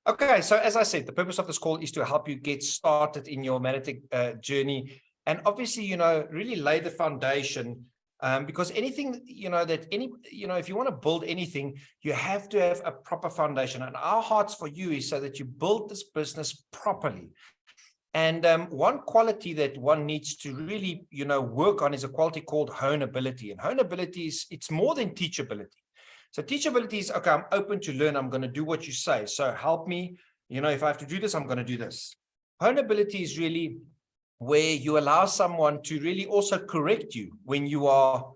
Okay, so as I said, the purpose of this call is to help you get started in your Manatic journey, and obviously, really lay the foundation. Because anything, if you want to build anything, you have to have a proper foundation. And our hearts for you is so that you build this business properly. And one quality that one needs to really, work on is a quality called honeability. And honeability it's more than teachability. So teachability is, okay, I'm open to learn. I'm going to do what you say. So help me, if I have to do this, I'm going to do this. Honeability is really where you allow someone to really also correct you when you are,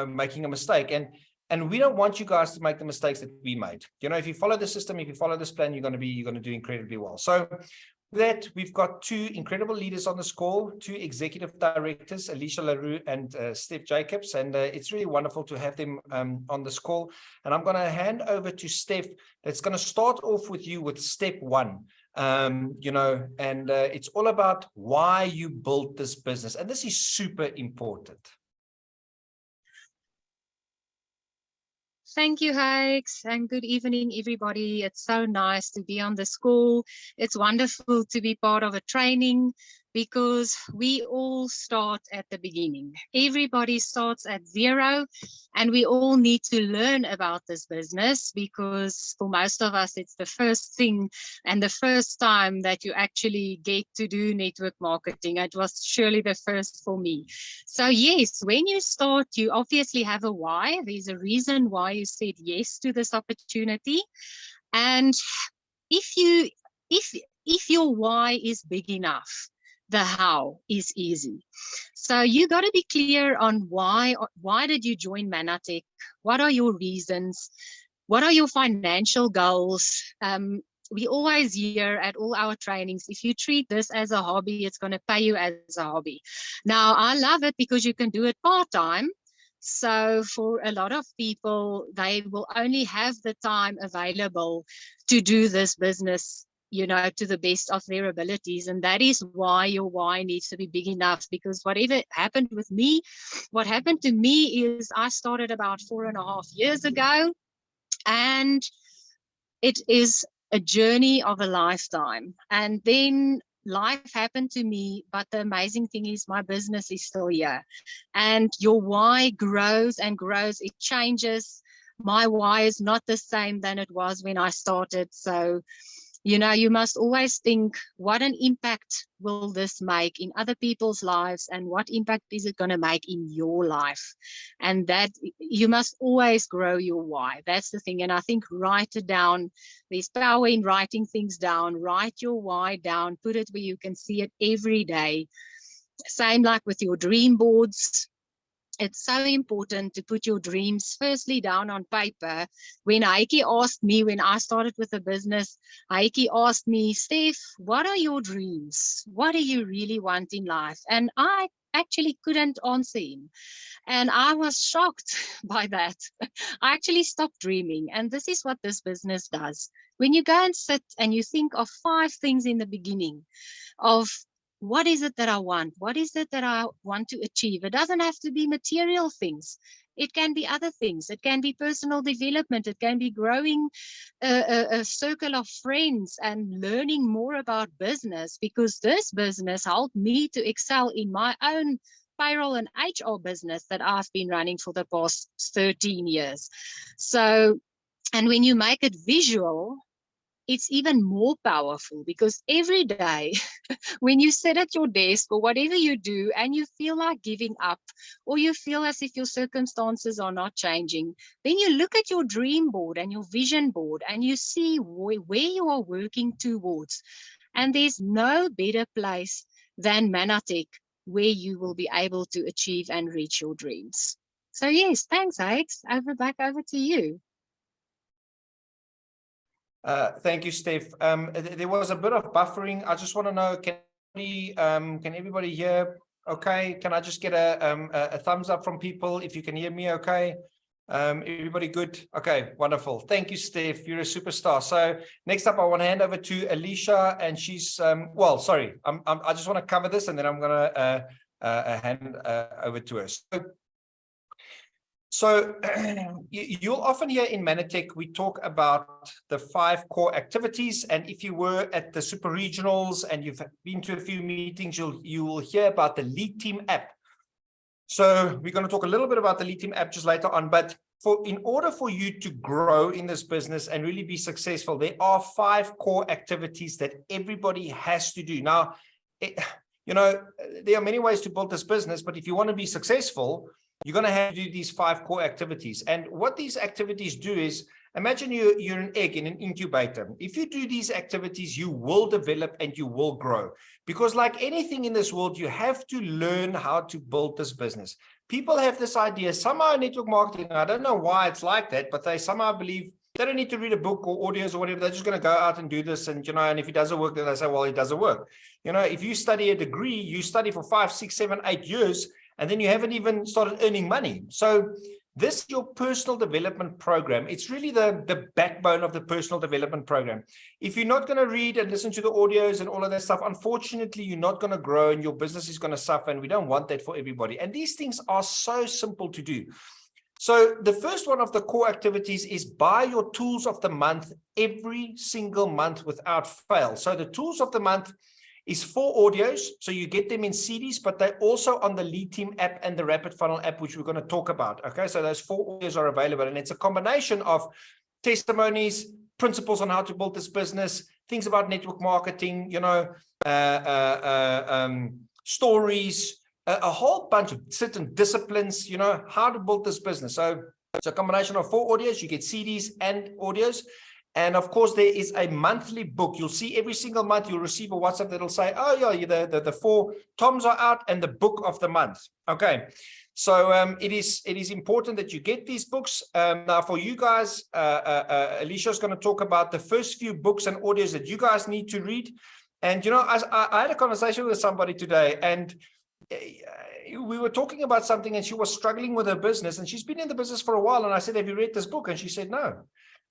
making a mistake. And we don't want you guys to make the mistakes that we made. If you follow the system, if you follow this plan, you're going to do incredibly well. So that we've got two incredible leaders on this call, two executive directors, Alicia LaRue and Steph Jacobs. And it's really wonderful to have them on this call. And I'm going to hand over to Steph. That's going to start off with you with step one. It's all about why you built this business. And this is super important. Thank you, Hikes, and good evening, everybody. It's so nice to be on the call. It's wonderful to be part of a training because we all start at the beginning. Everybody starts at zero, and we all need to learn about this business because for most of us, it's the first thing and the first time that you actually get to do network marketing. It was surely the first for me. So yes, when you start, you obviously have a why. There's a reason why you said yes to this opportunity. And if your why is big enough, the how is easy. So you got to be clear on why did you join Manatic? What are your reasons? What are your financial goals? We always hear at all our trainings, if you treat this as a hobby, it's going to pay you as a hobby. Now, I love it because you can do it part-time. So for a lot of people, they will only have the time available to do this business, to the best of their abilities. And that is why your why needs to be big enough, because whatever happened with me, what happened to me is I started about 4.5 years ago, and it is a journey of a lifetime. And then life happened to me, but the amazing thing is my business is still here. And your why grows and grows, it changes. My why is not the same than it was when I started. So you must always think, what an impact will this make in other people's lives, and what impact is it going to make in your life? And that you must always grow your why. That's the thing. And I think write it down. There's power in writing things down. Write your why down. Put it where you can see it every day. Same like with your dream boards. It's so important to put your dreams firstly down on paper. When Heike asked me, when I started with the business, Heike asked me, Steph, what are your dreams? What do you really want in life? And I actually couldn't answer him. And I was shocked by that. I actually stopped dreaming. And this is what this business does. When you go and sit and you think of 5 things in the beginning of what is it that I want? What is it that I want to achieve? It doesn't have to be material things. It can be other things. It can be personal development. It can be growing a circle of friends and learning more about business, because this business helped me to excel in my own payroll and HR business that I've been running for the past 13 years. So, and when you make it visual, it's even more powerful, because every day when you sit at your desk or whatever you do and you feel like giving up, or you feel as if your circumstances are not changing, then you look at your dream board and your vision board and you see where you are working towards. And there's no better place than Manatic where you will be able to achieve and reach your dreams. So yes, thanks, Alex. Back over to you. Thank you, Steph. There was a bit of buffering. I just want to know, can everybody hear okay? Can I just get a thumbs up from people if you can hear me okay? Everybody good? Okay, wonderful. Thank you, Steph. You're a superstar. So next up, I want to hand over to Alicia, and she's, I just want to cover this, and then I'm going to hand over to her. So you'll often hear in Manitech, we talk about the 5 core activities. And if you were at the super regionals and you've been to a few meetings, you will hear about the Lead Team app. So we're going to talk a little bit about the Lead Team app just later on. But in order for you to grow in this business and really be successful, there are 5 core activities that everybody has to do. Now, there are many ways to build this business, but if you want to be successful, you're going to have to do these 5 core activities. And what these activities do is, imagine you're an egg in an incubator. If you do these activities, you will develop and you will grow. Because like anything in this world, you have to learn how to build this business. People have this idea, somehow in network marketing, I don't know why it's like that, but they somehow believe they don't need to read a book or audios or whatever. They're just going to go out and do this. And, and if it doesn't work, then they say, well, it doesn't work. If you study a degree, you study for 5, 6, 7, 8 years, and then you haven't even started earning money. So this is your personal development program. It's really the backbone of the personal development program. If you're not going to read and listen to the audios and all of that stuff, unfortunately, you're not going to grow and your business is going to suffer. And we don't want that for everybody. And these things are so simple to do. So the first one of the core activities is buy your tools of the month every single month without fail. So the tools of the month is 4 audios. So you get them in CDs, but they're also on the Lead Team app and the Rapid Funnel app, which we're going to talk about. Okay, so those 4 audios are available, and it's a combination of testimonies, principles on how to build this business, things about network marketing, stories, a whole bunch of certain disciplines, how to build this business. So it's a combination of 4 audios. You get CDs and audios. And of course, there is a monthly book. You'll see every single month, you'll receive a WhatsApp that'll say, oh yeah, the 4 toms are out and the book of the month. Okay. So it is important that you get these books. Now for you guys, Alicia's going to talk about the first few books and audios that you guys need to read. And, I had a conversation with somebody today, and we were talking about something, and she was struggling with her business, and she's been in the business for a while. And I said, have you read this book? And she said, no.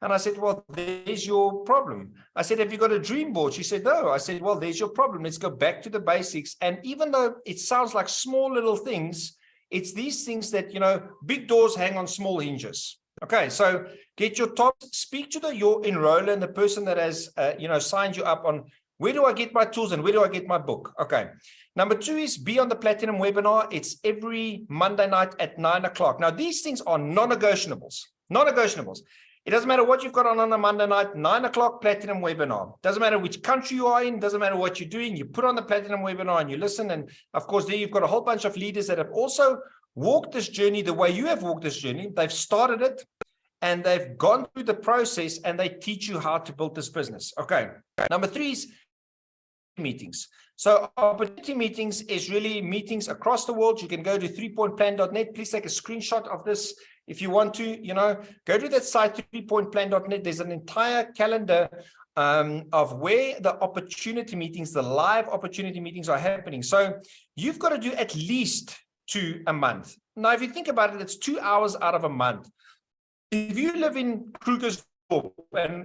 And I said, well, there's your problem. I said, have you got a dream board? She said, no. I said, well, there's your problem. Let's go back to the basics. And even though it sounds like small little things, it's these things that, big doors hang on small hinges. Okay, so get your top, speak to your enroller and the person that has, signed you up on where do I get my tools and where do I get my book? Okay. Number 2 is be on the Platinum webinar. It's every Monday night at 9 o'clock. Now, these things are non-negotiables. Non-negotiables. It doesn't matter what you've got on a Monday night, 9 o'clock Platinum webinar. Doesn't matter which country you are in, doesn't matter what you're doing. You put on the Platinum webinar and you listen. And of course, there you've got a whole bunch of leaders that have also walked this journey the way you have walked this journey. They've started it and they've gone through the process and they teach you how to build this business. Okay. Number 3 is meetings. So opportunity meetings is really meetings across the world. You can go to 3pointplan.net. Please take a screenshot of this. If you want to, go to that site, 3pointplan.net. There's an entire calendar of where the opportunity meetings, the live opportunity meetings are happening. So you've got to do at least 2 a month. Now, if you think about it, it's 2 hours out of a month. If you live in Krugersdorp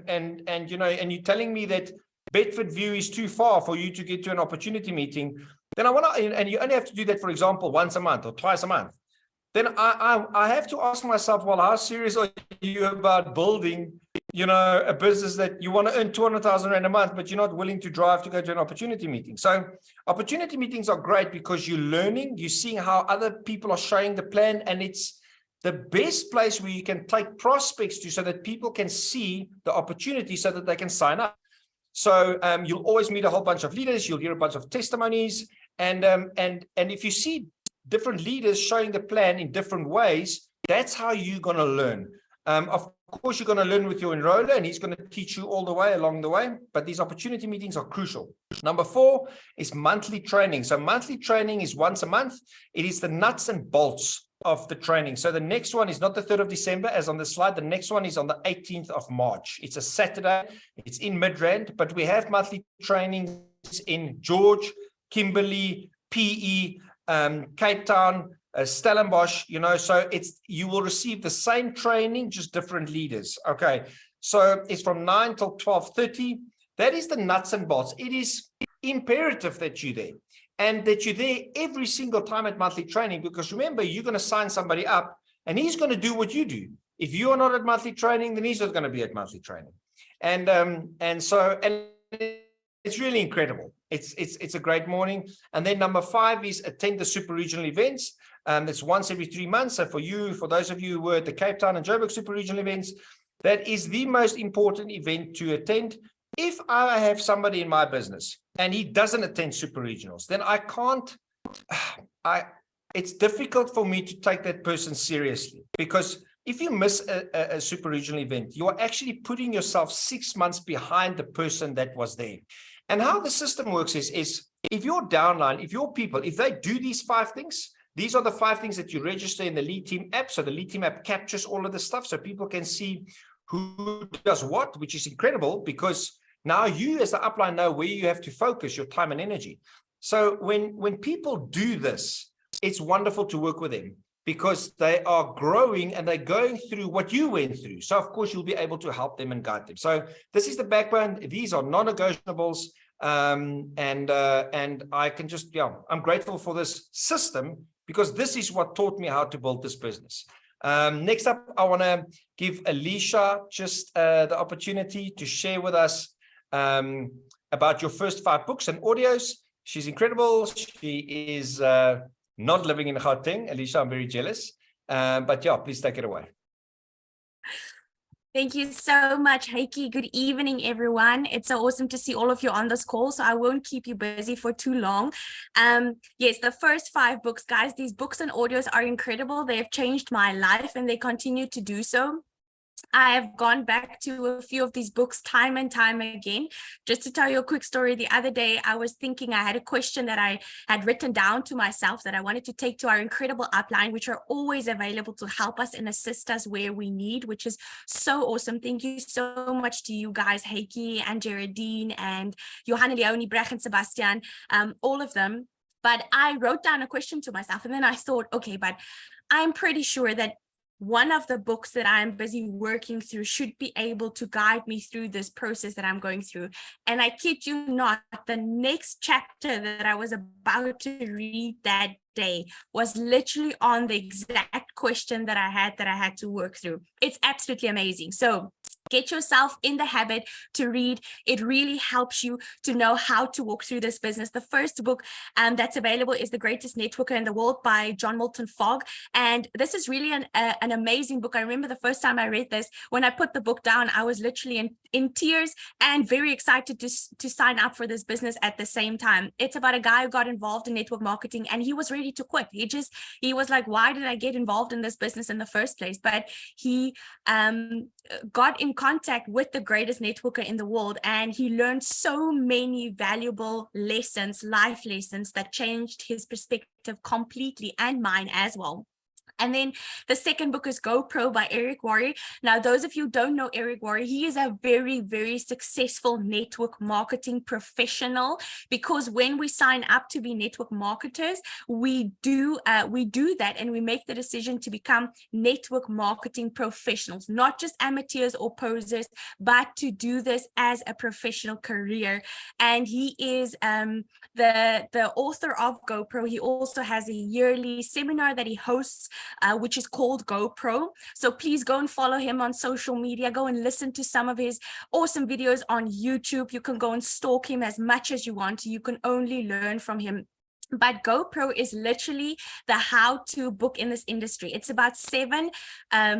and you're telling me that Bedford View is too far for you to get to an opportunity meeting, then and you only have to do that, for example, once a month or twice a month. Then I have to ask myself, well, how serious are you about building, a business that you want to earn 200,000 Rand a month, but you're not willing to drive to go to an opportunity meeting? So opportunity meetings are great because you're learning, you're seeing how other people are showing the plan, and it's the best place where you can take prospects to so that people can see the opportunity so that they can sign up. So you'll always meet a whole bunch of leaders, you'll hear a bunch of testimonies, and if you see different leaders showing the plan in different ways, that's how you're going to learn. Of course, you're going to learn with your enroller, and he's going to teach you all the way along the way. But these opportunity meetings are crucial. Number 4 is monthly training. So monthly training is once a month. It is the nuts and bolts of the training. So the next one is not the 3rd of December as on the slide. The next one is on the 18th of March. It's a Saturday. It's in Midrand, but we have monthly trainings in George, Kimberley, PE, Cape Town, Stellenbosch, so you will receive the same training, just different leaders. Okay. So it's from 9 till 12:30. That is the nuts and bolts. It is imperative that you're there and that you're there every single time at monthly training, because remember, you're going to sign somebody up and he's going to do what you do. If you are not at monthly training, then he's not going to be at monthly training. And it's really incredible. It's a great morning. And then number 5 is attend the super regional events. That's once every 3 months. So for those of you who were at the Cape Town and Joburg super regional events, that is the most important event to attend. If I have somebody in my business and he doesn't attend super regionals, then I can't, it's difficult for me to take that person seriously, because if you miss a super regional event, you are actually putting yourself 6 months behind the person that was there. And how the system works is if your downline, if your people, if they do these 5 things, these are the 5 things that you register in the Lead Team app. So the Lead Team app captures all of the stuff so people can see who does what, which is incredible, because now you as the upline know where you have to focus your time and energy. So when people do this, it's wonderful to work with them, because they are growing and they're going through what you went through. So of course, you'll be able to help them and guide them. So this is the backbone. These are non-negotiables. And I can just, I'm grateful for this system, because this is what taught me how to build this business. Next up, I want to give Alicia just the opportunity to share with us about your first 5 books and audios. She's incredible. She is not living in Gauteng. Alicia, I'm very jealous. But yeah, please take it away. Thank you so much, Heike. Good evening, everyone. It's so awesome to see all of you on this call, so I won't keep you busy for too long. Yes, the first 5 books, guys, these books and audios are incredible. They have changed my life and they continue to do so. I have gone back to a few of these books time and time again. Just to tell you a quick story, the other day I was thinking, I had a question that I had written down to myself that I wanted to take to our incredible upline, which are always available to help us and assist us where we need, which is so awesome. Thank you so much to you guys, Heike and Geraldine and Johanna, Leonie, Brecht and Sebastian, all of them. But I wrote down a question to myself, and then I thought, okay, but I'm pretty sure that one of the books that I'm busy working through should be able to guide me through this process that I'm going through. And I kid you not, the next chapter that I was about to read that day was literally on the exact question that I had to work through. It's absolutely amazing. So get yourself in the habit to read. It really helps you to know how to walk through this business. The first book that's available is The Greatest Networker in the World by John Milton Fogg. And this is really an amazing book. I remember the first time I read this, when I put the book down, I was literally in tears and very excited to sign up for this business at the same time. It's about a guy who got involved in network marketing and he was ready to quit. He was like, why did I get involved in this business in the first place? But he got in contact with the greatest networker in the world, and he learned so many valuable lessons, life lessons that changed his perspective completely, and mine as well. And then the second book is GoPro by Eric Worre. Now, those of you who don't know Eric Worre, he is a very, very successful network marketing professional, because when we sign up to be network marketers, we do that, and we make the decision to become network marketing professionals, not just amateurs or posers, but to do this as a professional career. And he is the author of GoPro. He also has a yearly seminar that he hosts, which is called GoPro. So please go and follow him on social media. Go and listen to some of his awesome videos on YouTube. You can go and stalk him as much as you want. You can only learn from him. But GoPro is literally the how-to book in this industry. It's about 7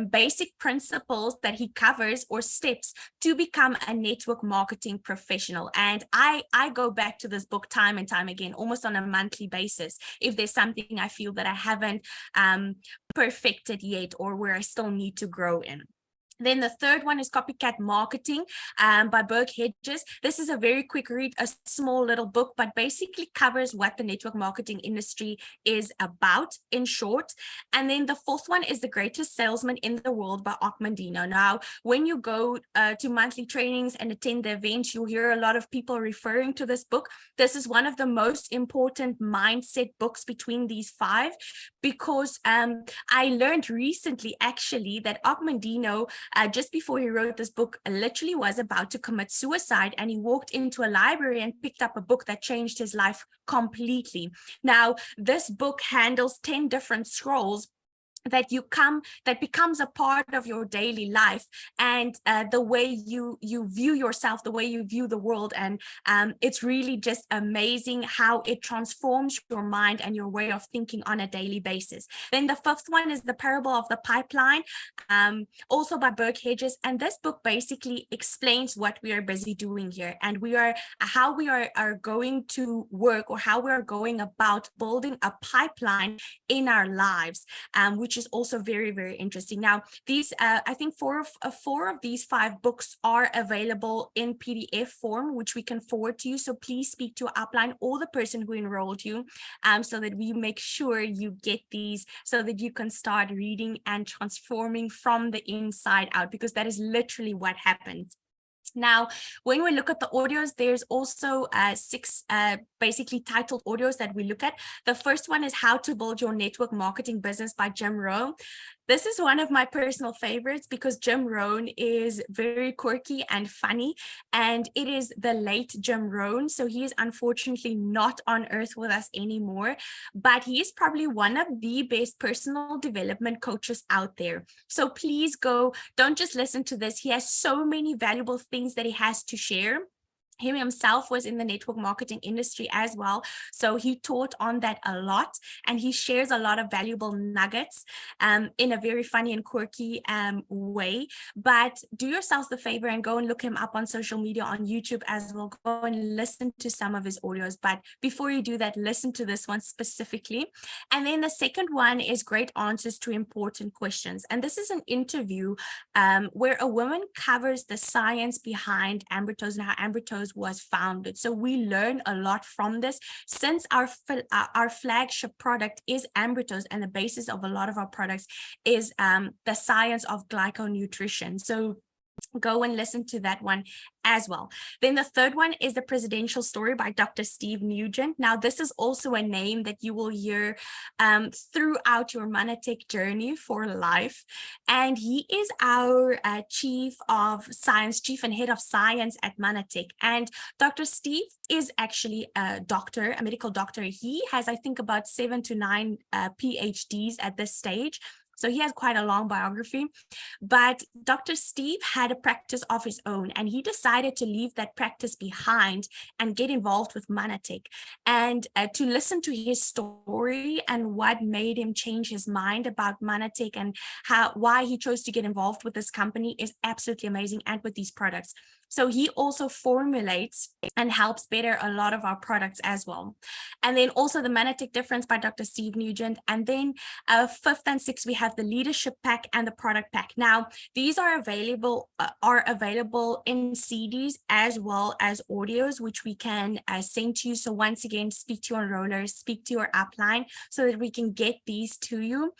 basic principles that he covers, or steps, to become a network marketing professional. And I go back to this book time and time again, almost on a monthly basis, if there's something I feel that I haven't perfected yet, or where I still need to grow in. Then the third one is Copycat Marketing by Burke Hedges. This is a very quick read, a small little book, but basically covers what the network marketing industry is about in short. And then the fourth one is The Greatest Salesman in the World by Og Mandino. Now, when you go to monthly trainings and attend the events, you'll hear a lot of people referring to this book. This is one of the most important mindset books between these 5, because I learned recently, actually, that Og Mandino, just before he wrote this book, literally was about to commit suicide, and he walked into a library and picked up a book that changed his life completely. Now, this book handles 10 different scrolls that becomes a part of your daily life, and the way you view yourself, the way you view the world. And it's really just amazing how it transforms your mind and your way of thinking on a daily basis. Then the fifth one is The Parable of the Pipeline, also by Burke Hedges. And this book basically explains what we are busy doing here, and how we are going to work, or how we are going about building a pipeline in our lives, which is also very, very interesting. Now, these, I think four of these 5 books are available in PDF form, which we can forward to you. So please speak to your upline or the person who enrolled you, so that we make sure you get these, so that you can start reading and transforming from the inside out, because that is literally what happened. Now, when we look at the audios, there's also 6 basically titled audios that we look at. The first one is How to Build Your Network Marketing Business by Jim Rohn. This is one of my personal favorites because Jim Rohn is very quirky and funny, and it is the late Jim Rohn. So he is unfortunately not on earth with us anymore, but he is probably one of the best personal development coaches out there. So please go, don't just listen to this. He has so many valuable things that he has to share. He himself was in the network marketing industry as well. So he taught on that a lot, and he shares a lot of valuable nuggets in a very funny and quirky way. But do yourselves the favor and go and look him up on social media, on YouTube as well. Go and listen to some of his audios. But before you do that, listen to this one specifically. And then the second one is Great Answers to Important Questions. And this is an interview where a woman covers the science behind Ambertoes and how Ambertoes was founded. So we learn a lot from this, since our flagship product is Ambertoes, and the basis of a lot of our products is the science of glyconutrition. So go and listen to that one as well. Then the third one is The Presidential Story by Dr. Steve Nugent. Now, this is also a name that you will hear throughout your Manatech journey for life. And he is our chief and head of science at Manatech. And Dr. Steve is actually a doctor, a medical doctor. He has, I think, about 7 to 9 PhDs at this stage. So he has quite a long biography, but Dr. Steve had a practice of his own, and he decided to leave that practice behind and get involved with Manatech. And to listen to his story and what made him change his mind about Manatech and why he chose to get involved with this company is absolutely amazing, and with these products. So he also formulates and helps better a lot of our products as well. And then also the Manatech Difference by Dr. Steve Nugent. And then 5th and 6th, we have the Leadership Pack and the Product Pack. Now, these are available in CDs as well as audios, which we can send to you. So once again, speak to your enrollers, speak to your upline so that we can get these to you.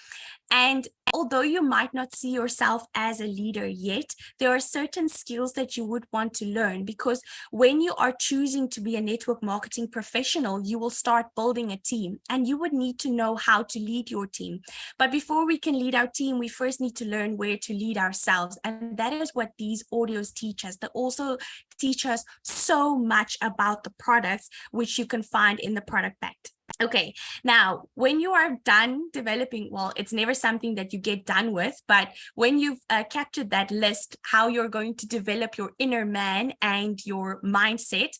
And although you might not see yourself as a leader yet, there are certain skills that you would want to learn, because when you are choosing to be a network marketing professional, you will start building a team, and you would need to know how to lead your team. But before we can lead our team, we first need to learn where to lead ourselves. And that is what these audios teach us. They also teach us so much about the products, which you can find in the Product Pack. Okay, now, when you are done developing, well, it's never something that you get done with, but when you've captured that list, how you're going to develop your inner man and your mindset,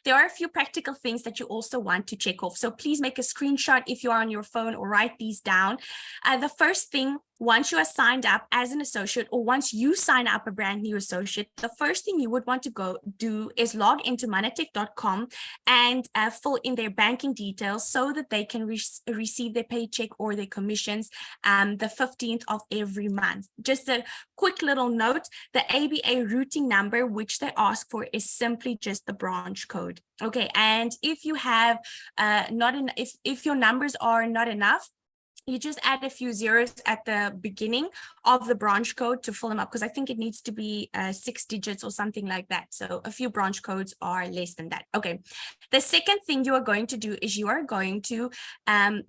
there are a few practical things that you also want to check off. So please make a screenshot if you are on your phone, or write these down. The first thing, once you are signed up as an associate, or once you sign up a brand new associate, the first thing you would want to go do is log into manatech.com and fill in their banking details so that they can receive their paycheck or their commissions the 15th of every month. Just a quick little note, the ABA routing number, which they ask for, is simply just the branch code. Okay, and if you have if your numbers are not enough, you just add a few zeros at the beginning of the branch code to fill them up, because I think it needs to be 6 digits or something like that. So a few branch codes are less than that. Okay. The second thing you are going to do is you are going to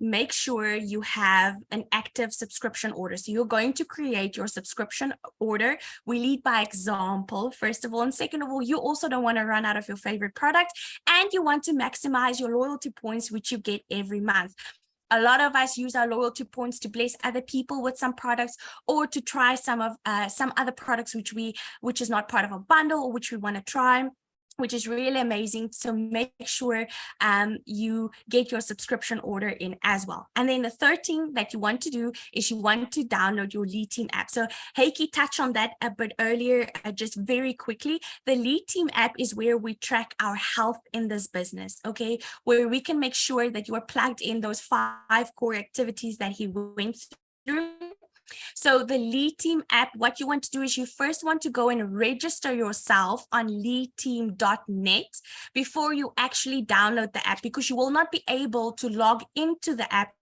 make sure you have an active subscription order. So you're going to create your subscription order. We lead by example, first of all. And second of all, you also don't want to run out of your favorite product, and you want to maximize your loyalty points, which you get every month. A lot of us use our loyalty points to bless other people with some products, or to try some other products which is not part of a bundle, or which we want to try, which is really amazing. So make sure you get your subscription order in as well. And then the third thing that you want to do is you want to download your Lead Team app. So Heike touched on that a bit earlier, just very quickly. The Lead Team app is where we track our health in this business, okay? Where we can make sure that you are plugged in those 5 core activities that he went through. So the Lead Team app, what you want to do is you first want to go and register yourself on leadteam.net before you actually download the app, because you will not be able to log into the app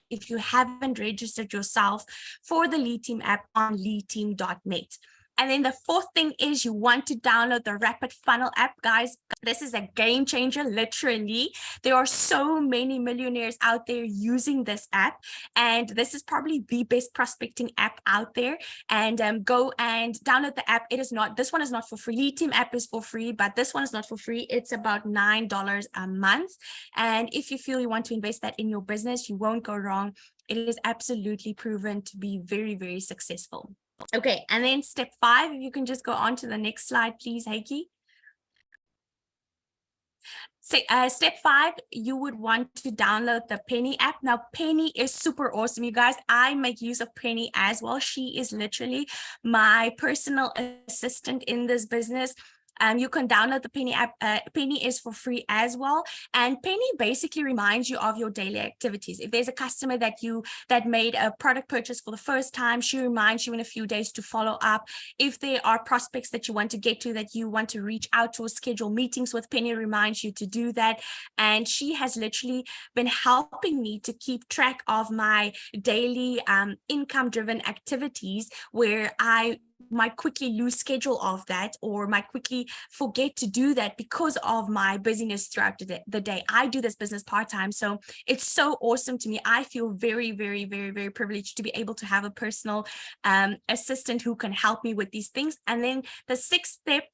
if you haven't registered yourself for the Lead Team app on leadteam.net. And then the fourth thing is you want to download the Rapid Funnel app, guys. This is a game changer, literally. There are so many millionaires out there using this app, and this is probably the best prospecting app out there. And go and download the app. This one is not for free. Lead Team app is for free, but this one is not for free. It's about $9 a month. And if you feel you want to invest that in your business, you won't go wrong. It is absolutely proven to be very, very successful. Okay, and then step 5, if you can just go on to the next slide, please, Heike. Step 5, you would want to download the Penny app. Now, Penny is super awesome, you guys. I make use of Penny as well. She is literally my personal assistant in this business. You can download the Penny app. Penny is for free as well. And Penny basically reminds you of your daily activities. If there's a customer that made a product purchase for the first time, she reminds you in a few days to follow up. If there are prospects that you want to get to, that you want to reach out to or schedule meetings with, Penny reminds you to do that. And she has literally been helping me to keep track of my daily income-driven activities, where I might quickly lose schedule of that, or might quickly forget to do that because of my busyness throughout the day. I do this business part-time, so it's so awesome to me. I feel very, very, very, very privileged to be able to have a personal assistant who can help me with these things. And then the 6th step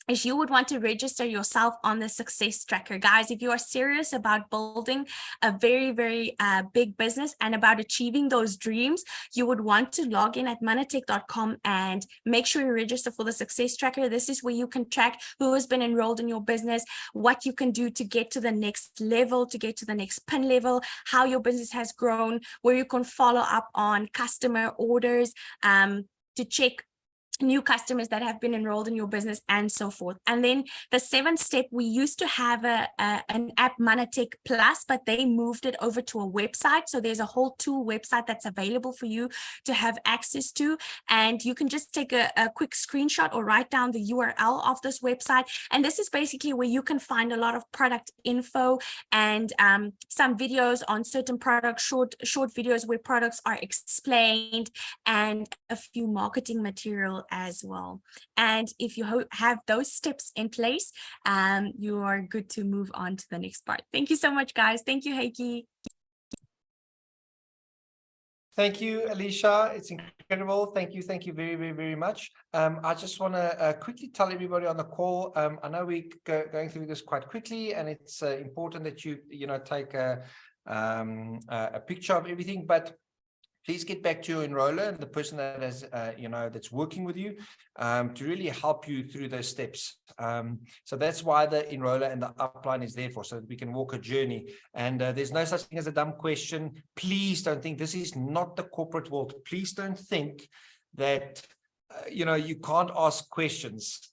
is you would want to register yourself on the Success Tracker. Guys, if you are serious about building a very, very big business and about achieving those dreams, you would want to log in at moneytech.com and make sure you register for the Success Tracker. This is where you can track who has been enrolled in your business, what you can do to get to the next level, to get to the next pin level, how your business has grown, where you can follow up on customer orders, to check new customers that have been enrolled in your business, and so forth. And then the 7th step, we used to have an app, MoneyTech Plus, but they moved it over to a website. So there's a whole tool website that's available for you to have access to. And you can just take a quick screenshot or write down the URL of this website. And this is basically where you can find a lot of product info and some videos on certain products, short videos where products are explained, and a few marketing material as well. And if you have those steps in place, you are good to move on to the next part. Thank you so much, guys. Thank you, Heike. Thank you, Alicia. It's incredible. Thank you very, very, very much. I just want to quickly tell everybody on the call. I know we're going through this quite quickly, and it's important that you take a picture of everything, but please get back to your enroller and the person that has, that's working with you to really help you through those steps. So that's why the enroller and the upline is there for, so that we can walk a journey. And there's no such thing as a dumb question. Please don't think this is not the corporate world. Please don't think that you can't ask questions.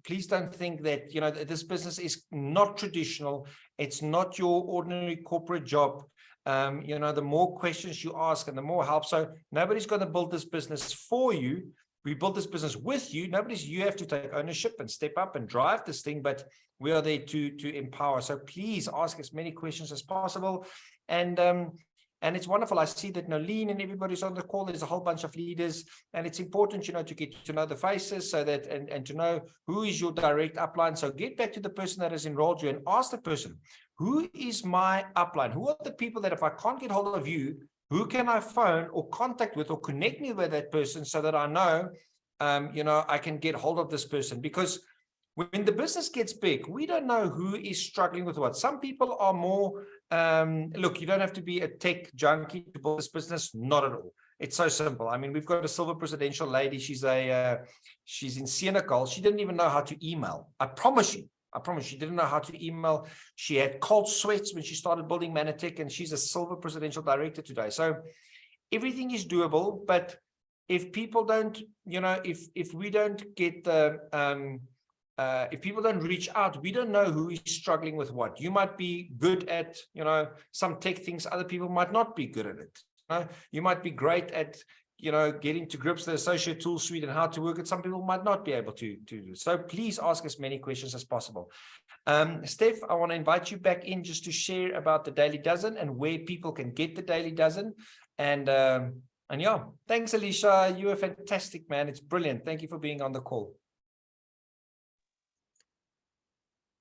Please don't think that, this business is not traditional. It's not your ordinary corporate job. The more questions you ask and the more help. So nobody's going to build this business for you. We build this business with you. You have to take ownership and step up and drive this thing, but we are there to empower. So please ask as many questions as possible. And it's wonderful. I see that Nolene and everybody's on the call. There's a whole bunch of leaders, and it's important, to get to know the faces, so that and to know who is your direct upline. So get back to the person that has enrolled you and ask the person, who is my upline? Who are the people that if I can't get hold of you, who can I phone or contact with or connect me with that person, so that I know, I can get hold of this person? Because when the business gets big, we don't know who is struggling with what. Some people are more, look, you don't have to be a tech junkie to build this business. Not at all. It's so simple. I mean, we've got a silver presidential lady. She's in Senegal. She didn't even know how to email. I promise you, she didn't know how to email. She had cold sweats when she started building Manatech, and she's a silver presidential director today. So everything is doable, but if people don't, if we don't get the, if people don't reach out, we don't know who is struggling with what. You might be good at, some tech things. Other people might not be good at it. You might be great at, getting to grips with the associate tool suite and how to work it. Some people might not be able to do. So please ask as many questions as possible. Steph, I want to invite you back in just to share about the Daily Dozen and where people can get the Daily Dozen. And yeah, thanks, Alicia. You're a fantastic, man. It's brilliant. Thank you for being on the call.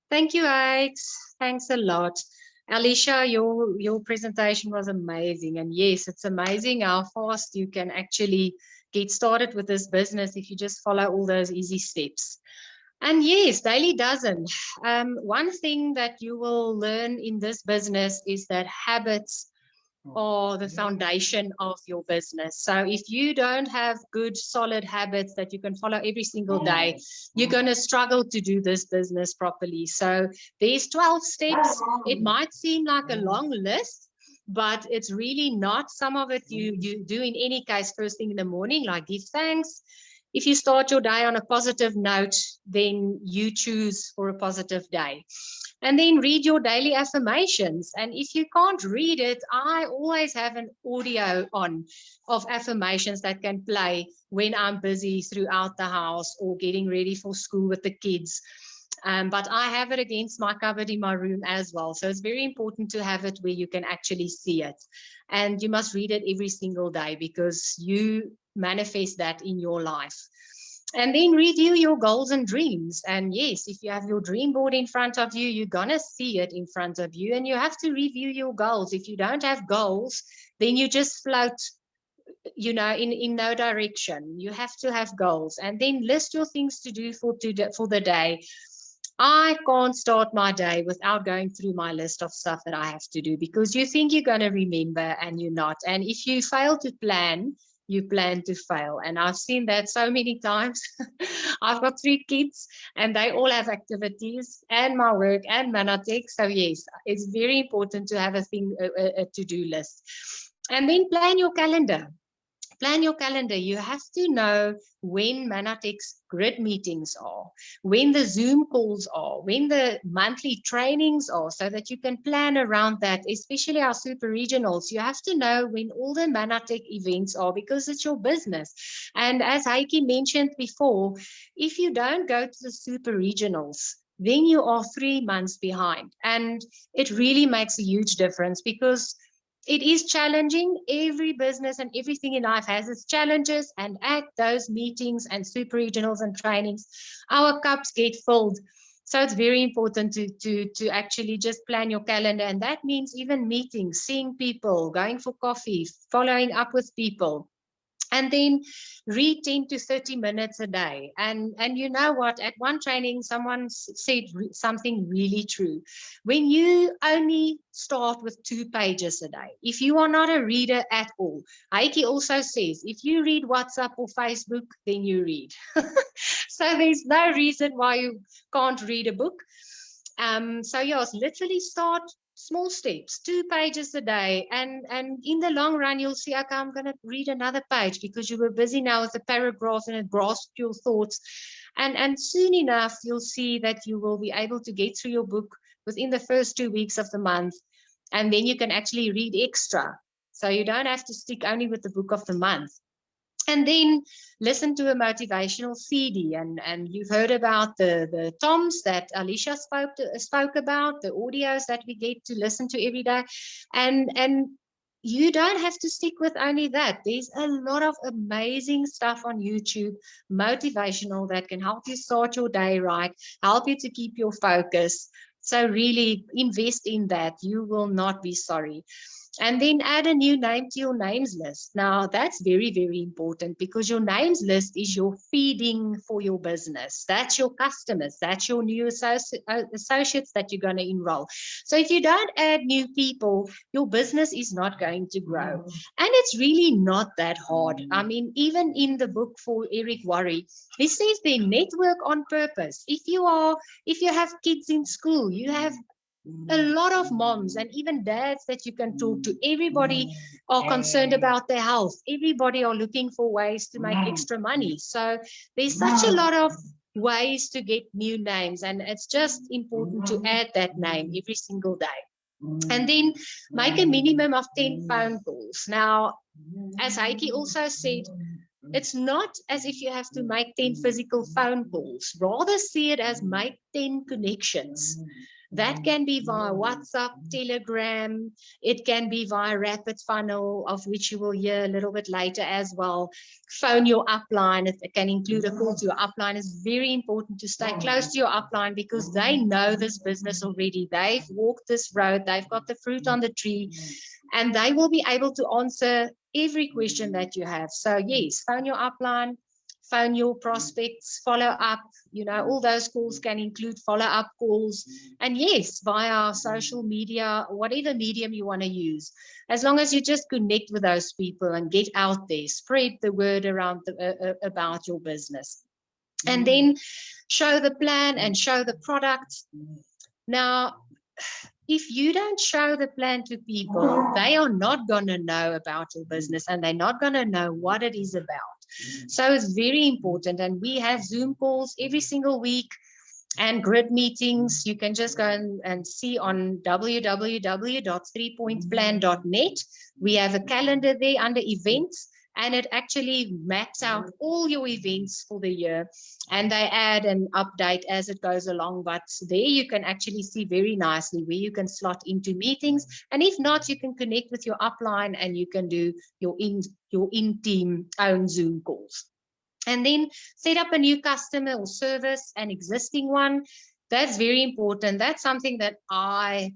Thank you, Alex. Thanks a lot. Alicia, your presentation was amazing. And yes, it's amazing how fast you can actually get started with this business if you just follow all those easy steps. And yes, Daily Dozen. One thing that you will learn in this business is that habits are the foundation of your business. So if you don't have good, solid habits that you can follow every single day, you're going to struggle to do this business properly. So there's 12 steps. It might seem like a long list, but it's really not. Some of it you do in any case first thing in the morning, like give thanks. If you start your day on a positive note, then you choose for a positive day. And then read your daily affirmations. And if you can't read it, I always have an audio on of affirmations that can play when I'm busy throughout the house or getting ready for school with the kids. But I have it against my cupboard in my room as well. So it's very important to have it where you can actually see it. And you must read it every single day because you manifest that in your life. And then review your goals and dreams. And yes, if you have your dream board in front of you, you're going to see it in front of you. And you have to review your goals. If you don't have goals, then you just float, in no direction. You have to have goals. And then list your things to do for the day. I can't start my day without going through my list of stuff that I have to do, because you think you're going to remember and you're not. And if you fail to plan, you plan to fail. And I've seen that so many times. I've got 3 kids and they all have activities and my work and Manatech. So yes, it's very important to have a to-do list. And then plan your calendar. Plan your calendar. You have to know when Manatech's grid meetings are, when the Zoom calls are, when the monthly trainings are, so that you can plan around that, especially our super regionals. You have to know when all the Manatech events are, because it's your business. And as Heike mentioned before, if you don't go to the super regionals, then you are 3 months behind. And it really makes a huge difference, because it is challenging. Every business and everything in life has its challenges, and at those meetings and super regionals and trainings, our cups get filled. So it's very important to actually just plan your calendar. And that means even meetings, seeing people, going for coffee, following up with people. And then read 10 to 30 minutes a day. And you know what? At one training, someone said something really true. When you only start with 2 pages a day, if you are not a reader at all, Heike also says, if you read WhatsApp or Facebook, then you read. So there's no reason why you can't read a book. So yes, literally start small steps, 2 pages a day, and in the long run you'll see, okay, I'm going to read another page, because you were busy now with the paragraph and it grasped your thoughts, and soon enough you'll see that you will be able to get through your book within the first 2 weeks of the month, and then you can actually read extra, so you don't have to stick only with the book of the month. And then listen to a motivational CD. And you've heard about the toms that Alicia spoke about, the audios that we get to listen to every day. And you don't have to stick with only that. There's a lot of amazing stuff on YouTube, motivational, that can help you start your day right, help you to keep your focus. So really invest in that. You will not be sorry. And then add a new name to your names list. Now, that's very, very important because your names list is your feeding for your business. That's your customers. That's your new associates that you're going to enroll. So if you don't add new people, your business is not going to grow. And it's really not that hard. I mean, even in the book for Eric Worre, he says they network on purpose. If you have kids in school, you have a lot of moms and even dads that you can talk to. Everybody are concerned about their health. Everybody are looking for ways to make extra money. So there's such a lot of ways to get new names, and it's just important to add that name every single day. And then make a minimum of 10 phone calls. Now, as Heike also said, it's not as if you have to make 10 physical phone calls. Rather see it as make 10 connections. That can be via WhatsApp, Telegram. It can be via Rapid Funnel, of which you will hear a little bit later as well. Phone your upline. It can include a call to your upline. It's very important to stay close to your upline because they know this business already. They've walked this road. They've got the fruit on the tree, and they will be able to answer every question that you have. So yes, phone your upline. Phone your prospects, follow up, all those calls can include follow-up calls. And yes, via social media, whatever medium you want to use, as long as you just connect with those people and get out there, spread the word around about your business. And then show the plan and show the product. Now, if you don't show the plan to people, they are not going to know about your business and they're not going to know what it is about. So it's very important. And we have Zoom calls every single week and grid meetings. You can just go and see on www.3pointplan.net. We have a calendar there under events, and it actually maps out all your events for the year, and they add an update as it goes along. But there you can actually see very nicely where you can slot into meetings, and if not, you can connect with your upline and you can do your in-team own Zoom calls. And then set up a new customer or service, an existing one. That's very important. That's something that I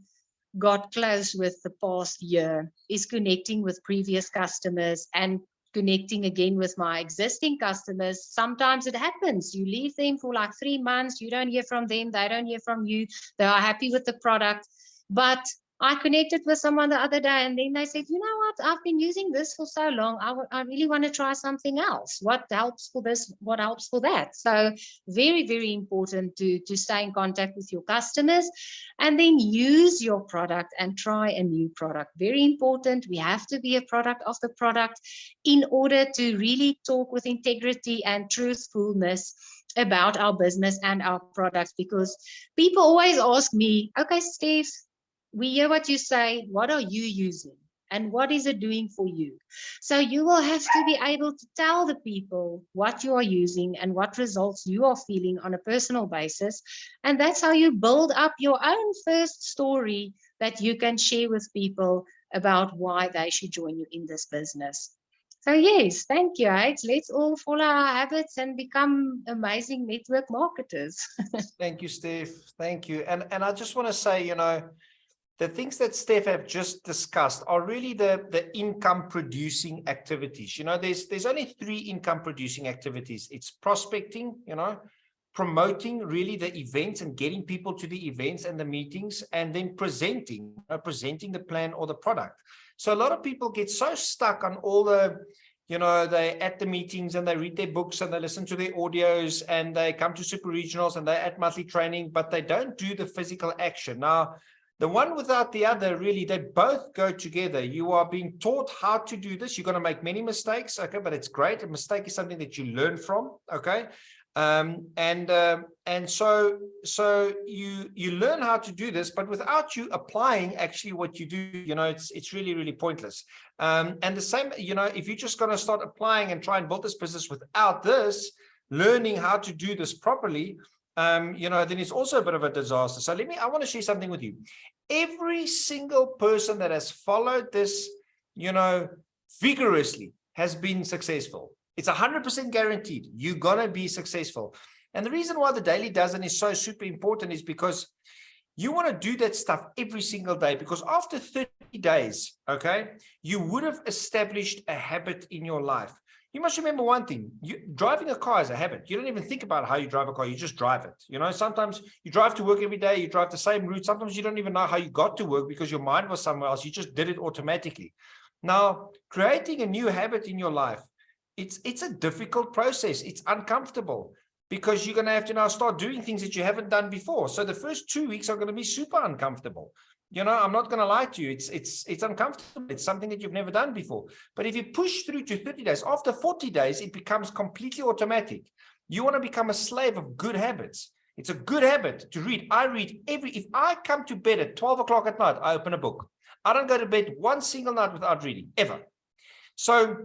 got close with the past year, is connecting with previous customers and connecting again with my existing customers. Sometimes it happens. You leave them for like 3 months. You don't hear from them. They don't hear from you. They are happy with the product. But I connected with someone the other day, and then they said, you know what, I've been using this for so long. I really want to try something else. What helps for this? What helps for that? So very, very important to stay in contact with your customers, and then use your product and try a new product. Very important. We have to be a product of the product in order to really talk with integrity and truthfulness about our business and our products, because people always ask me, okay, Steph, we hear what you say. What are you using? And what is it doing for you? So you will have to be able to tell the people what you are using and what results you are feeling on a personal basis. And that's how you build up your own first story that you can share with people about why they should join you in this business. So yes, thank you, Alex. Let's all follow our habits and become amazing network marketers. Thank you, Steph. Thank you. And I just want to say, the things that Steph have just discussed are really the income producing activities. There's only 3 income producing activities. It's prospecting, promoting really the events and getting people to the events and the meetings, and then presenting the plan or the product. So a lot of people get so stuck on all the, they at the meetings and they read their books and they listen to their audios and they come to super regionals and they're at monthly training, but they don't do the physical action. Now, the one without the other, really, they both go together. You are being taught how to do this. You're going to make many mistakes, okay, but it's great. A mistake is something that you learn from, okay? And so you learn how to do this, but without you applying actually what you do, it's really, really pointless. And the same, if you're just going to start applying and try and build this business without this, learning how to do this properly, then it's also a bit of a disaster. So I want to share something with you. Every single person that has followed this, vigorously has been successful. It's 100% guaranteed. You're going to be successful. And the reason why the Daily Dozen is so super important is because you want to do that stuff every single day, because after 30 days, okay, you would have established a habit in your life. You must remember one thing, driving a car is a habit. You don't even think about how you drive a car, you just drive it. You know, sometimes you drive to work every day, you drive the same route. Sometimes you don't even know how you got to work because your mind was somewhere else. You just did it automatically. Now, creating a new habit in your life, it's a difficult process. It's uncomfortable because you're going to have to now start doing things that you haven't done before. So the first 2 weeks are going to be super uncomfortable. You know, I'm not going to lie to you. It's uncomfortable. It's something that you've never done before. But if you push through to 30 days, after 40 days, it becomes completely automatic. You want to become a slave of good habits. It's a good habit to read. I read if I come to bed at 12 o'clock at night, I open a book. I don't go to bed one single night without reading, ever. So,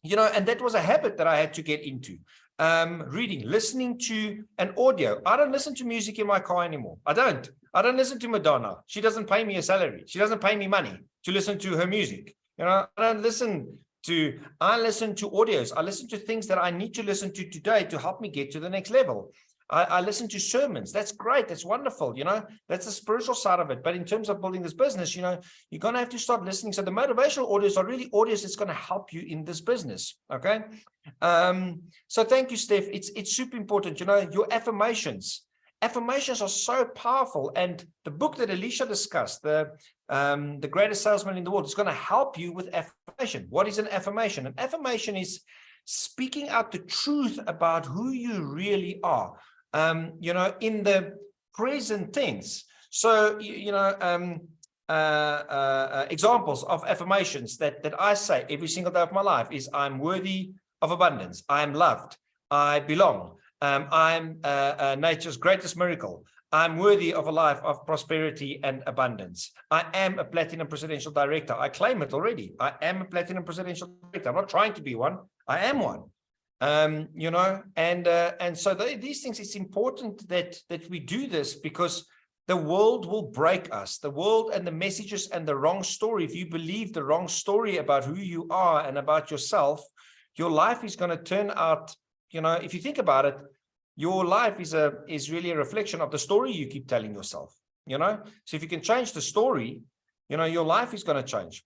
you know, and that was a habit that I had to get into. Reading, listening to an audio. I don't listen to music in my car anymore. I don't listen to Madonna. She doesn't pay me a salary. She doesn't pay me money to listen to her music. You know, I listen to audios. I listen to things that I need to listen to today to help me get to the next level. I listen to sermons. That's great. That's wonderful. You know, that's the spiritual side of it. But in terms of building this business, you know, you're going to have to start listening. So the motivational audios are really audios that's going to help you in this business. Okay. So thank you, Steph. It's super important. You know, your affirmations are so powerful. And the book that Alicia discussed, the greatest salesman in the world, is going to help you with affirmation. What is an affirmation? An affirmation is speaking out the truth about who you really are. You know, in the present tense. So, you know, examples of affirmations that I say every single day of my life is I'm worthy of abundance. I'm loved. I belong. I'm nature's greatest miracle. I'm worthy of a life of prosperity and abundance. I am a platinum presidential director. I claim it already. I am a platinum presidential director. I'm not trying to be one. I am one. You know, and so these things, it's important that we do this because the world will break us. The world and the messages and the wrong story. If you believe the wrong story about who you are and about yourself, your life is going to turn out, you know, if you think about it, your life is really a reflection of the story you keep telling yourself, you know. So if you can change the story, you know, your life is going to change.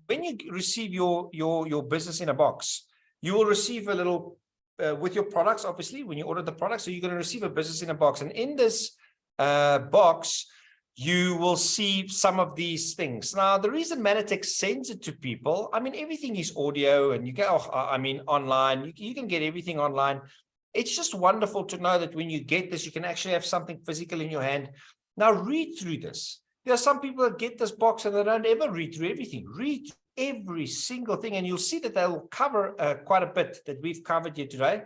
When you receive your business in a box, you will receive a little with your products, obviously, when you order the products. So you're going to receive a business in a box. And in this box, you will see some of these things. Now, the reason Manitech sends it to people, I mean, everything is audio and you get, I mean, online, you can get everything online. It's just wonderful to know that when you get this, you can actually have something physical in your hand. Now, read through this. There are some people that get this box and they don't ever read through everything. Read every single thing, and you'll see that they'll cover quite a bit that we've covered here today.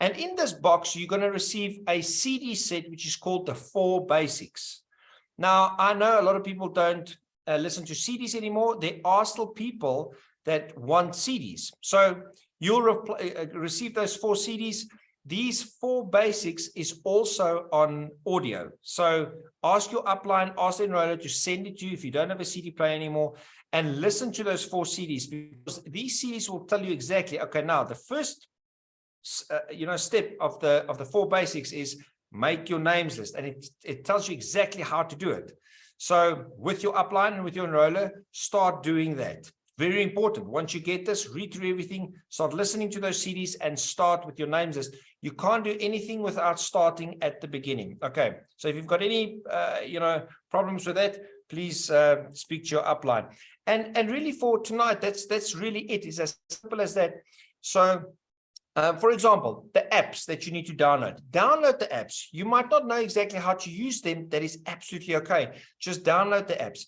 And in this box, you're going to receive a CD set, which is called the 4 Basics. Now, I know a lot of people don't listen to CDs anymore. There are still people that want CDs. So you'll receive those 4 CDs. These 4 Basics is also on audio. So ask your upline, ask the enroller to send it to you if you don't have a CD player anymore, and listen to those 4 CDs, because these CDs will tell you exactly, okay, now the first step of the 4 Basics is make your names list, and it tells you exactly how to do it. So with your upline and with your enroller, start doing that. Very important. Once you get this, read through everything, start listening to those CDs, and start with your names list. You can't do anything without starting at the beginning. Okay. So if you've got any problems with that, please speak to your upline. And really for tonight, that's really it. It's as simple as that. So for example, the apps that you need to download the apps. You might not know exactly how to use them. That is absolutely okay. Just download the apps.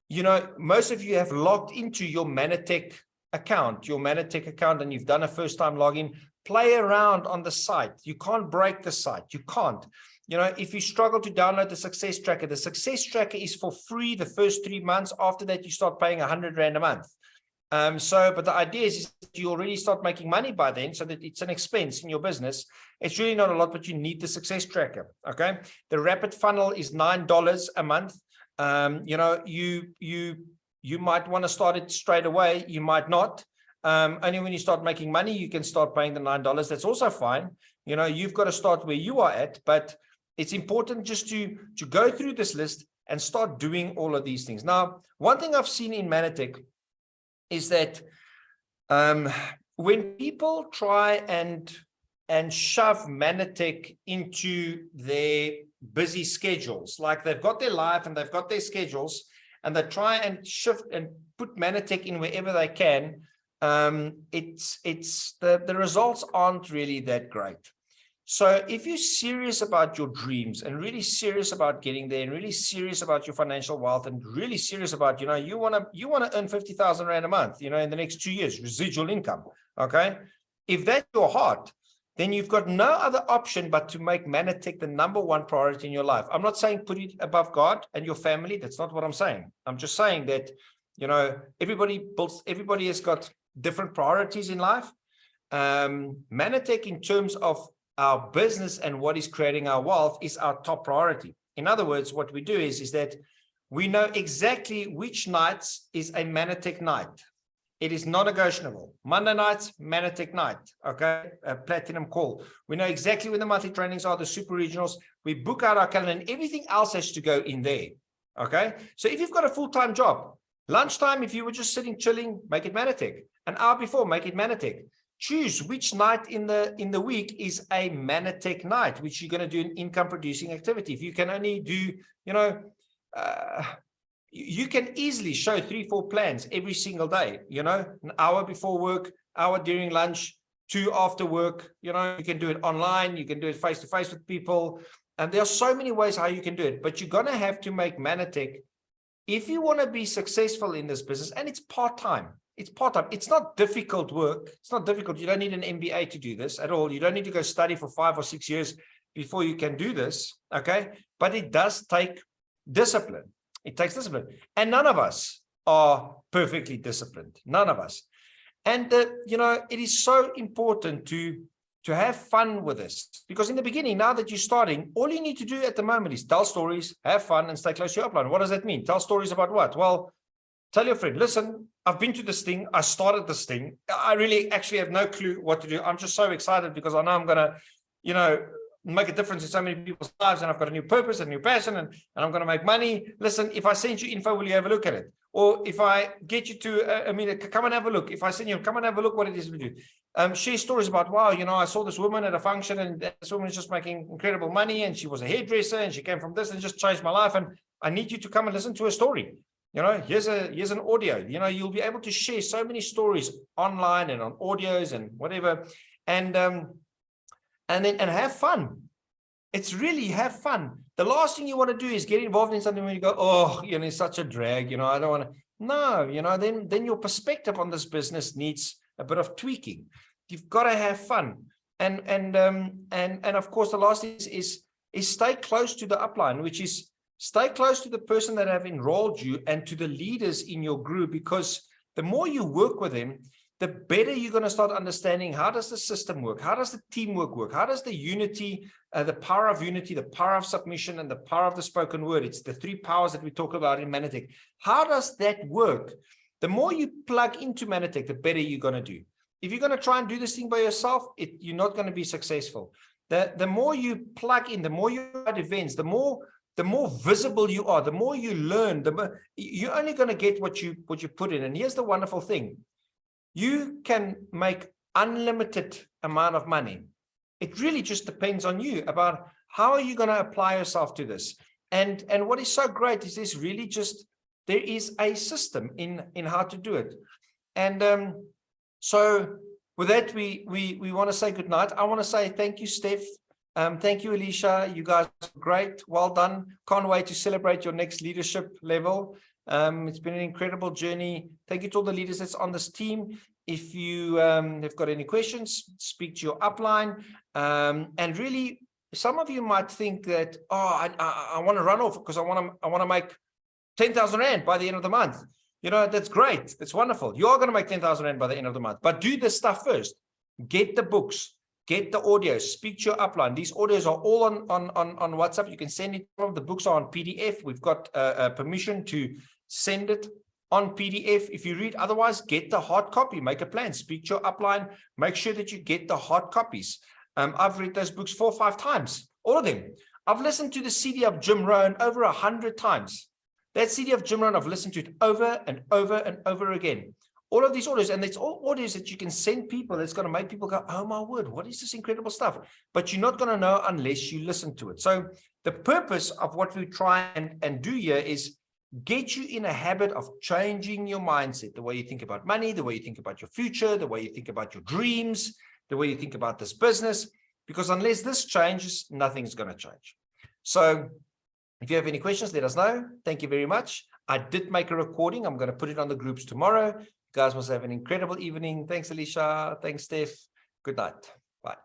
You know, most of you have logged into your Manitech account, and you've done a first-time login. Play around on the site. You can't break the site. You can't. You know, if you struggle to download the Success Tracker is for free the first 3 months. After that, you start paying 100 Rand a month. But the idea is you already start making money by then, so that it's an expense in your business. It's really not a lot, but you need the Success Tracker. Okay. The Rapid Funnel is $9 a month. You know, you might want to start it straight away. You might not. Only when you start making money, you can start paying the $9. That's also fine. You know, you've got to start where you are at, but it's important just to go through this list and start doing all of these things. Now, one thing I've seen in Mannatech is that when people try and shove Mannatech into their busy schedules, like they've got their life and they've got their schedules, and they try and shift and put Mannatech in wherever they can, the results aren't really that great. So if you're serious about your dreams and really serious about getting there and really serious about your financial wealth and really serious about, you want to earn 50,000 Rand a month, in the next 2 years, residual income. Okay. If that's your heart, then you've got no other option but to make Mannatech the #1 priority in your life. I'm not saying put it above God and your family. That's not what I'm saying. I'm just saying that, everybody has got different priorities in life. Mannatech, in terms of our business and what is creating our wealth, is our top priority. In other words, what we do is that we know exactly which nights is a Mannatech night. It is non-negotiable. Monday nights, Mannatech night, okay? A platinum call. We know exactly when the monthly trainings are, the super regionals. We book out our calendar and everything else has to go in there, okay? So if you've got a full-time job, lunchtime, if you were just sitting, chilling, make it Mannatech. An hour before, make it Mannatech. Choose which night in the week is a Mannatech night, which you're going to do an income-producing activity. If you can only do, you can easily show 3-4 plans every single day, an hour before work, hour during lunch, 2 after work, you can do it online, you can do it face-to-face with people. And there are so many ways how you can do it, but you're going to have to make Mannatech, if you want to be successful in this business, and it's part-time. It's part-time. It's not difficult work. It's not difficult. You don't need an MBA to do this at all. You don't need to go study for 5 or 6 years before you can do this, okay? But it does take discipline. It takes discipline. And none of us are perfectly disciplined. None of us. And, it is so important to have fun with this. Because in the beginning, now that you're starting, all you need to do at the moment is tell stories, have fun, and stay close to your upline. What does that mean? Tell stories about what? Well, tell your friend, listen, I've been to this thing. I started this thing. I really actually have no clue what to do. I'm just so excited because I know I'm going to, make a difference in so many people's lives, and I've got a new purpose, a new passion, and I'm going to make money. Listen, if I send you info, will you have a look at it? Or if I get you to, come and have a look. If I send you, come and have a look what it is we do. Share stories about, wow, I saw this woman at a function, and this woman is just making incredible money, and she was a hairdresser, and she came from this and just changed my life. And I need you to come and listen to her story. Here's an audio. You'll be able to share so many stories online and on audios and whatever. And have fun. It's really have fun. The last thing you want to do is get involved in something where you go, oh, it's such a drag, I don't want to. No, then your perspective on this business needs a bit of tweaking. You've got to have fun. And of course, the last is stay close to the upline, which is stay close to the person that have enrolled you and to the leaders in your group, because the more you work with them, the better you're going to start understanding how does the system work? How does the teamwork work? How does the unity, the power of unity, the power of submission, and the power of the spoken word? It's the 3 powers that we talk about in Mannatech. How does that work? The more you plug into Mannatech, the better you're going to do. If you're going to try and do this thing by yourself, you're not going to be successful. The more you plug in, the more you're at events, the more visible you are, the more you learn, you're only going to get what you put in. And here's the wonderful thing. You can make unlimited amount of money. It really just depends on you about how are you going to apply yourself to this. And what is so great is this really just, there is a system in how to do it. And so with that, we want to say good night. I want to say thank you, Steph. Thank you, Alicia. You guys are great. Well done. Can't wait to celebrate your next leadership level. It's been an incredible journey. Thank you to all the leaders that's on this team. If you have got any questions, speak to your upline. And really, some of you might think that, I want to run off because I want to make 10,000 Rand by the end of the month. That's great. That's wonderful. You are going to make 10,000 Rand by the end of the month. But do this stuff first. Get the books. Get the audios. Speak to your upline. These audios are all on WhatsApp. You can send it. The books are on PDF. We've got permission to send it on PDF. If you read otherwise, get the hard copy. Make a plan. Speak to your upline. Make sure that you get the hard copies. I've read those books 4 or 5 times. All of them. I've listened to the CD of Jim Rohn over 100 times. That CD of Jim Rohn, I've listened to it over and over and over again. All of these audios, and it's all audios that you can send people that's going to make people go, oh my word, what is this incredible stuff? But you're not going to know unless you listen to it. So the purpose of what we try and do here is get you in a habit of changing your mindset, the way you think about money, the way you think about your future, the way you think about your dreams, the way you think about this business, because unless this changes, nothing's going to change. So if you have any questions, let us know. Thank you very much. I did make a recording. I'm going to put it on the groups tomorrow. You guys must have an incredible evening. Thanks, Alicia. Thanks, Steph. Good night. Bye.